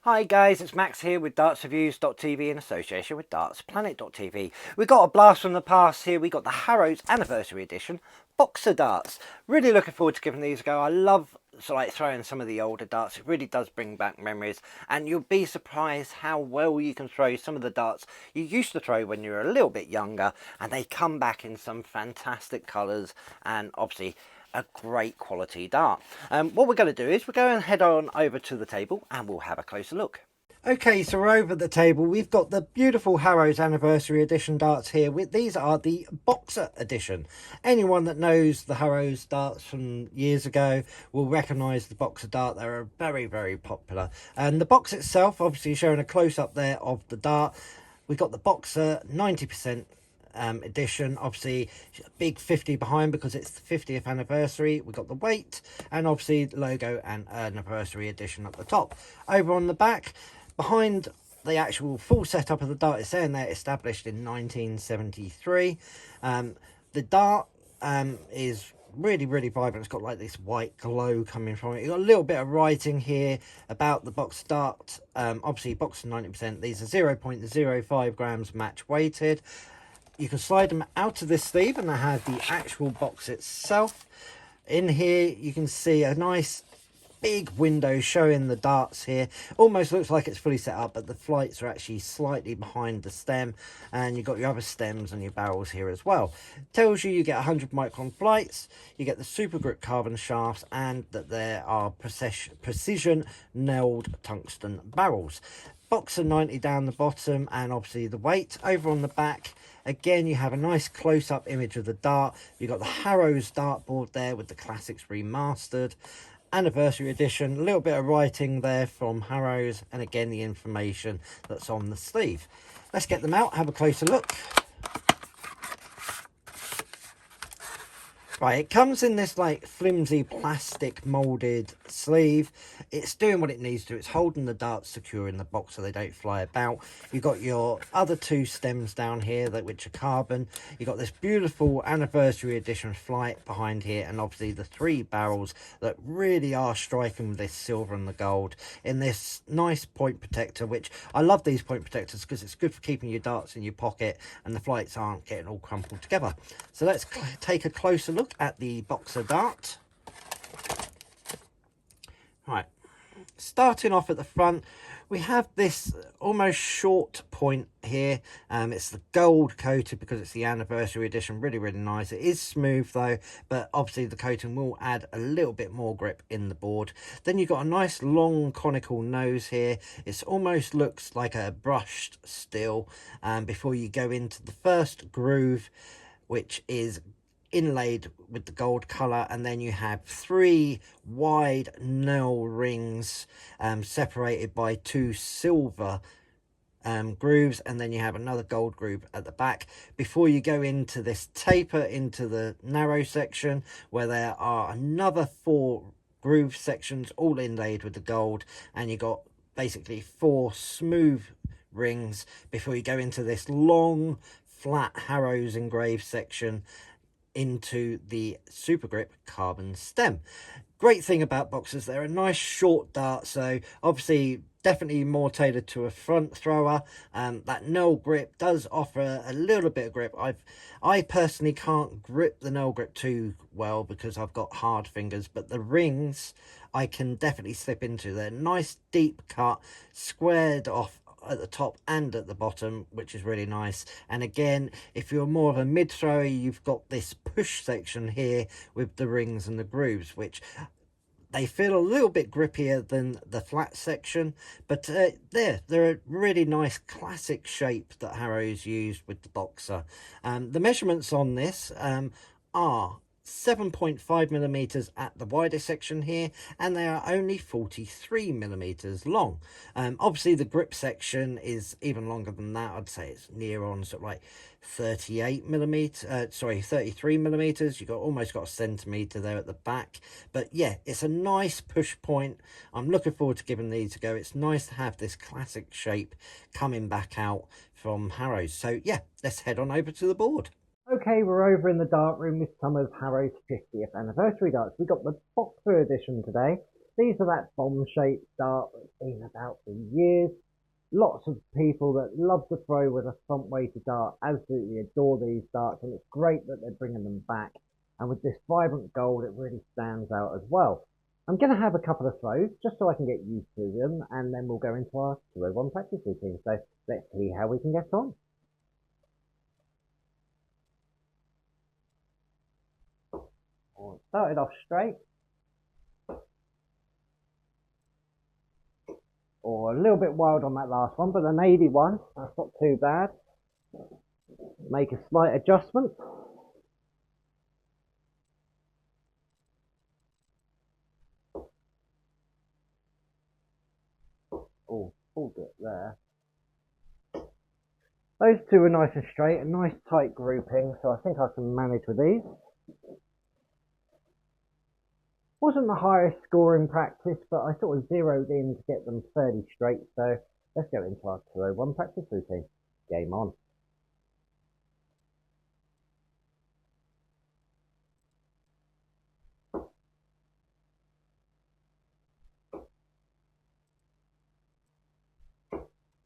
Hi guys, it's Max here with dartsreviews.tv in association with dartsplanet.tv. We got a blast from the past here. We got the Harrows Anniversary Edition Boxer Darts. Really looking forward to giving these a go. I love throwing some of the older darts. It really does bring back memories, and you'll be surprised how well you can throw some of the darts you used to throw when you were a little bit younger, and they come back in some fantastic colours and obviously a great quality dart. What we're going to do is we're going to head on over to the table and we'll have a closer look. Okay, so we're over at the table. We've got the beautiful Harrows Anniversary Edition darts here. These are the Boxer Edition. Anyone that knows the Harrows darts from years ago will recognise the Boxer dart. They're very, very popular. And the box itself, obviously showing a close-up there of the dart. We've got the Boxer 90% edition, obviously big 50 behind because it's the 50th anniversary. We've got the weight and obviously the logo and anniversary edition at the top. Over on the back, behind the actual full setup of the dart, it's saying they're established in 1973. The dart is really, really vibrant. It's got like this white glow coming from it. You've got a little bit of writing here about the Boxer dart. Obviously Boxer 90%. These are 0.05 grams match weighted. You can slide them out of this sleeve and they have the actual box itself. In here you can see a nice big window showing the darts here. Almost looks like it's fully set up, but the flights are actually slightly behind the stem, and you've got your other stems and your barrels here as well. Tells you get 100 micron flights, you get the Supergrip Carbon shafts, and that there are precision nailed tungsten barrels. Boxer 90 down the bottom, and obviously the weight. Over on the back, again, you have a nice close-up image of the dart. You've got the Harrows dartboard there with the classics remastered. Anniversary edition, a little bit of writing there from Harrows, and again the information that's on the sleeve. Let's get them out, have a closer look. Right, it comes in this like flimsy plastic moulded sleeve. It's doing what it needs to. It's holding the darts secure in the box so they don't fly about. You've got your other two stems down here, which are carbon. You've got this beautiful anniversary edition flight behind here, and obviously the three barrels that really are striking with this silver and the gold in this nice point protector, which I love these point protectors because it's good for keeping your darts in your pocket and the flights aren't getting all crumpled together. So let's take a closer look at the Boxer dart. Right, starting off at the front, we have this almost short point here. It's the gold coated because it's the anniversary edition. Really, really nice. It is smooth though, but obviously the coating will add a little bit more grip in the board. Then you've got a nice long conical nose here. It almost looks like a brushed steel before you go into the first groove, which is inlaid with the gold color, and then you have three wide nail rings separated by two silver grooves, and then you have another gold groove at the back before you go into this taper into the narrow section where there are another four groove sections all inlaid with the gold, and you got basically four smooth rings before you go into this long flat Harrows engraved section into the Supergrip Carbon stem. Great thing about boxers, they're a nice short dart, so obviously definitely more tailored to a front thrower. That nail grip does offer a little bit of grip. I personally can't grip the nail grip too well because I've got hard fingers, but the rings I can definitely slip into. They're nice deep cut, squared off at the top and at the bottom, which is really nice. And again, if you're more of a mid thrower, you've got this push section here with the rings and the grooves, which they feel a little bit grippier than the flat section, but they're a really nice classic shape that Harrows used with the Boxer. The measurements on this are 7.5 millimeters at the wider section here, and they are only 43 millimeters long. Obviously the grip section is even longer than that. I'd say it's near on sort of like 38 millimeters, 33 millimeters. You got almost got a centimeter there at the back, but yeah, it's a nice push point. I'm looking forward to giving these a go. It's nice to have this classic shape coming back out from Harrows. So yeah, let's head on over to the board. Okay, we're over in the dart room with some of Harrows' 50th anniversary darts. We've got the Boxer edition today. These are that bomb-shaped dart that's been about for years. Lots of people that love to throw with a front-weighted dart absolutely adore these darts, and it's great that they're bringing them back. And with this vibrant gold, it really stands out as well. I'm going to have a couple of throws just so I can get used to them, and then we'll go into our 201 practice routine. So let's see how we can get on. Started off straight. Or a little bit wild on that last one, but an 81, that's not too bad. Make a slight adjustment. Oh, pulled it there. Those two are nice and straight, a nice tight grouping, so I think I can manage with these. Wasn't the highest score in practice, but I sort of zeroed in to get them fairly straight, so let's go into our 201 practice routine. Game on.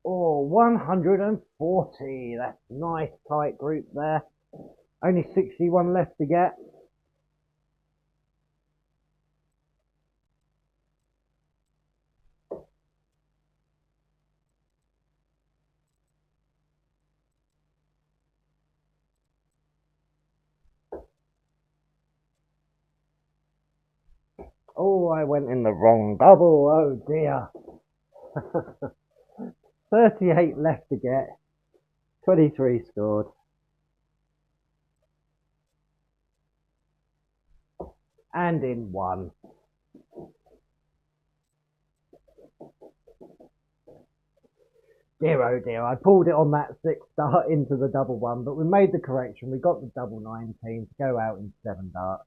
Oh, 140, that's nice tight group there. Only 61 left to get. Oh, I went in the wrong double, oh dear. 38 left to get, 23 scored. And in one. Dear oh dear, I pulled it on that 6 dart into the double one, but we made the correction. We got the double 19 to go out in 7 darts.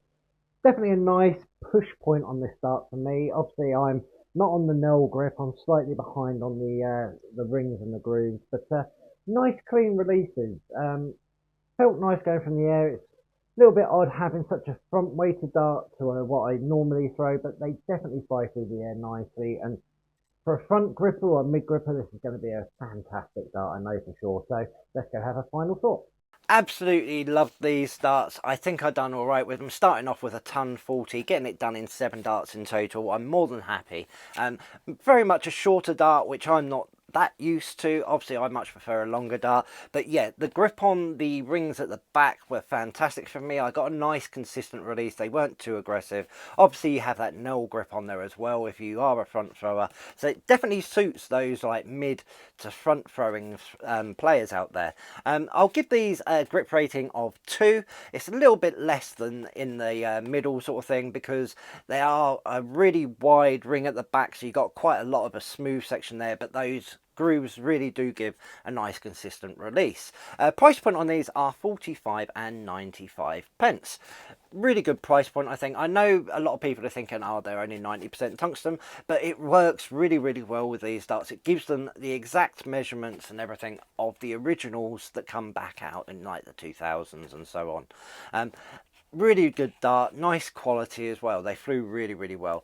Definitely a nice push point on this dart for me. Obviously, I'm not on the knurl grip. I'm slightly behind on the rings and the grooves, but nice clean releases. Felt nice going from the air. It's a little bit odd having such a front weighted dart to what I normally throw, but they definitely fly through the air nicely. And for a front gripper or a mid gripper, this is going to be a fantastic dart, I know for sure. So let's go have a final thought. Absolutely loved these darts. I think I've done all right with them. Starting off with a ton 40, getting it done in 7 darts in total. I'm more than happy. Very much a shorter dart, which I'm not that used to. Obviously, I much prefer a longer dart. But yeah, the grip on the rings at the back were fantastic for me. I got a nice consistent release. They weren't too aggressive. Obviously, you have that knurl grip on there as well if you are a front thrower. So it definitely suits those like mid to front throwing players out there. I'll give these a grip rating of 2. It's a little bit less than in the middle sort of thing because they are a really wide ring at the back, so you got quite a lot of a smooth section there, but those grooves really do give a nice consistent release. Price point on these are 45 and 95 pence. Really good price point, I think. I know a lot of people are thinking, oh, they're only 90% tungsten, but it works really, really well with these darts. It gives them the exact measurements and everything of the originals that come back out in like the 2000s and so on. Really good dart, nice quality as well. They flew really, really well.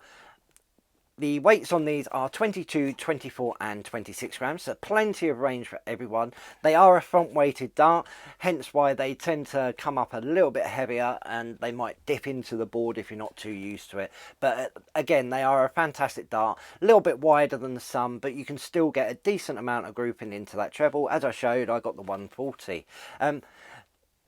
The weights on these are 22, 24 and 26 grams, so plenty of range for everyone. They are a front weighted dart, hence why they tend to come up a little bit heavier and they might dip into the board if you're not too used to it. But again, they are a fantastic dart, a little bit wider than some, but you can still get a decent amount of grouping into that treble. As I showed, I got the 140.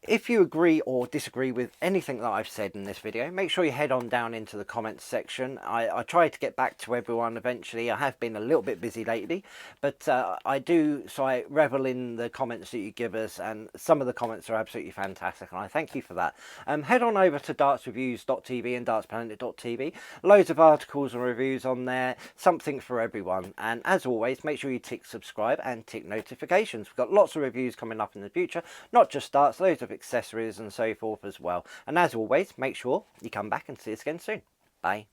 If you agree or disagree with anything that I've said in this video, make sure you head on down into the comments section. I try to get back to everyone eventually. I have been a little bit busy lately, but I revel in the comments that you give us, and some of the comments are absolutely fantastic, and I thank you for that. Head on over to dartsreviews.tv and dartsplanet.tv. Loads of articles and reviews on there, something for everyone. And as always, make sure you tick subscribe and tick notifications. We've got lots of reviews coming up in the future, not just darts, loads of accessories and so forth as well. And as always, make sure you come back and see us again soon. Bye.